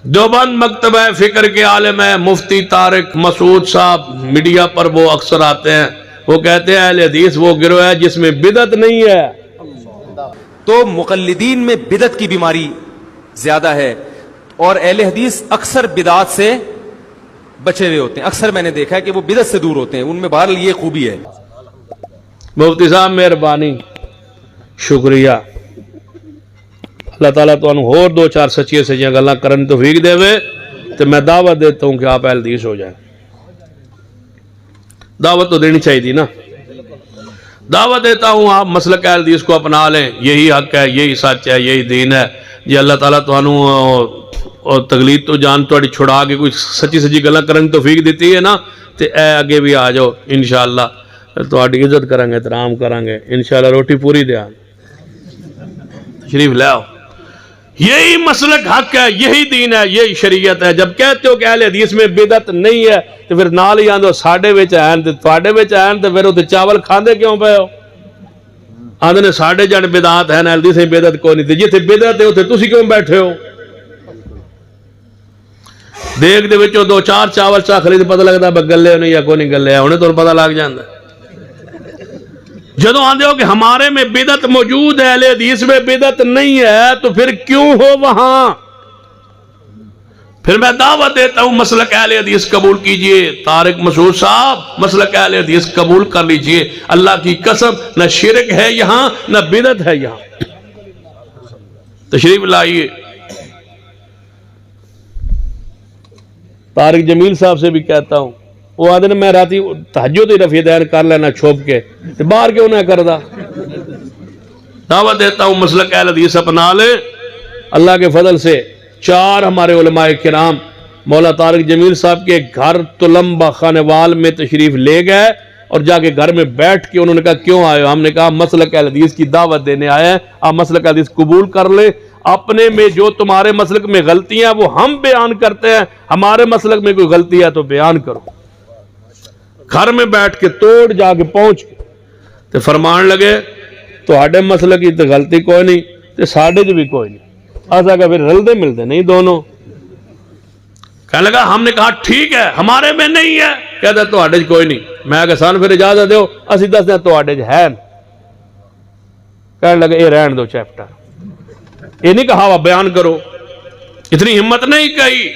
دیوبند مکتبہ فکر کے عالم ہے مفتی طارق مسعود صاحب، میڈیا پر وہ اکثر آتے ہیں، وہ کہتے ہیں اہل حدیث وہ گروہ ہے جس میں بدعت نہیں ہے۔ تو مقلدین میں بدعت کی بیماری زیادہ ہے، اور اہل حدیث اکثر بدعات سے بچے ہوئے ہوتے ہیں۔ اکثر میں نے دیکھا ہے کہ وہ بدعت سے دور ہوتے ہیں، ان میں بہرحال یہ خوبی ہے۔ مفتی صاحب مہربانی، شکریہ، اللہ تعالیٰ تو انہوں اور دو چار سچیے سچیاں گلاں کرن توفیق دے وے، تو میں دعوت دیتا ہوں کہ آپ اہل حدیث ہو جائیں۔ دعوت تو دینی چاہیے تھی نا، دعوت دیتا ہوں آپ مسلک اہل حدیث کو اپنا لیں، یہی حق ہے، یہی سچ ہے، یہی دین ہے جی۔ اللہ تعالیٰ تو انہوں اور تقلید تو جان تو چھڑا کے کوئی سچی سچی گلاں کرن توفیق دیتی ہے نا، تو اے اگے بھی آ جاؤ انشاءاللہ، تو آڈی عزت کریں گے، احترام کریں گے انشاءاللہ، روٹی پوری دیا شریف لے آؤ۔ یہی مسلک حق ہے، یہی دین ہے، یہی شریعت ہے۔ جب کہتے ہو کہ اہل حدیث میں بدعت نہیں ہے تو پھر نال ہی آندو ساڈے وچ ہیں تے تواڈے وچ ہیں تے پھر اوتے چاول کھاندے کیوں پے ہو؟ آندے نے ساڈے جڑ بدعت ہے، اہل حدیث میں بدعت کوئی نہیں، تے جتھے بدعت ہے اوتھے تسی کیوں بیٹھے ہو؟ دیکھ دے وچوں دو چار چاول چا خرید پتہ لگدا بے گلے نہیں یا کوئی نہیں گلے، ہنے تو پتہ لگ جاندا ہے۔ جدو آندے ہو کہ ہمارے میں بدعت موجود ہے، اہل حدیث میں بدعت نہیں ہے، تو پھر کیوں ہو وہاں؟ پھر میں دعوت دیتا ہوں مسلک اہل حدیث قبول کیجئے۔ طارق مسعود صاحب مسلک اہل حدیث قبول کر لیجئے، اللہ کی قسم نہ شرک ہے یہاں نہ بدعت ہے یہاں۔ تشریف لائیے۔ طارق جمیل صاحب سے بھی کہتا ہوں، وہ آدھے میں راتی تہجد ہی رفع دین کر لینا چھوپ کے، باہر کیوں نہ کردا؟ دعوت دیتا ہوں مسلک اہل حدیث اپنا لے، اللہ کے فضل سے چار ہمارے علماء کرام مولا طارق جمیل صاحب کے گھر تلمبہ خانوال میں تشریف لے گئے، اور جا کے گھر میں بیٹھ کے انہوں نے کہا کیوں آئے ہو؟ ہم نے کہا مسلک اہل حدیث کی دعوت دینے آئے ہیں، آپ مسلک اہل حدیث قبول کر لیں، اپنے میں جو تمہارے مسلک میں غلطیاں وہ ہم بیان کرتے ہیں، ہمارے مسلک میں کوئی غلطی ہے تو بیان کرو۔ گھر میں بیٹھ کے توڑ جا کے پہنچ کے تو فرمان لگے تو ہاڑے مسئلہ کی تو غلطی کوئی نہیں تو ساڑھے جو بھی کوئی نہیں، ایسا کہ پھر رلدے ملتے نہیں دونوں۔ کہنے لگا ہم نے کہا ٹھیک ہے ہمارے میں نہیں ہے، کہتا تو ہاڑے جو کوئی نہیں، میں کہ سان پھر اجازت دیو اسی دس دیں تو ہاڑے جو ہے۔ کہنے لگا اے رہن دو چیپٹر، یہ نہیں کہا وہ بیان کرو، اتنی ہمت نہیں کہی۔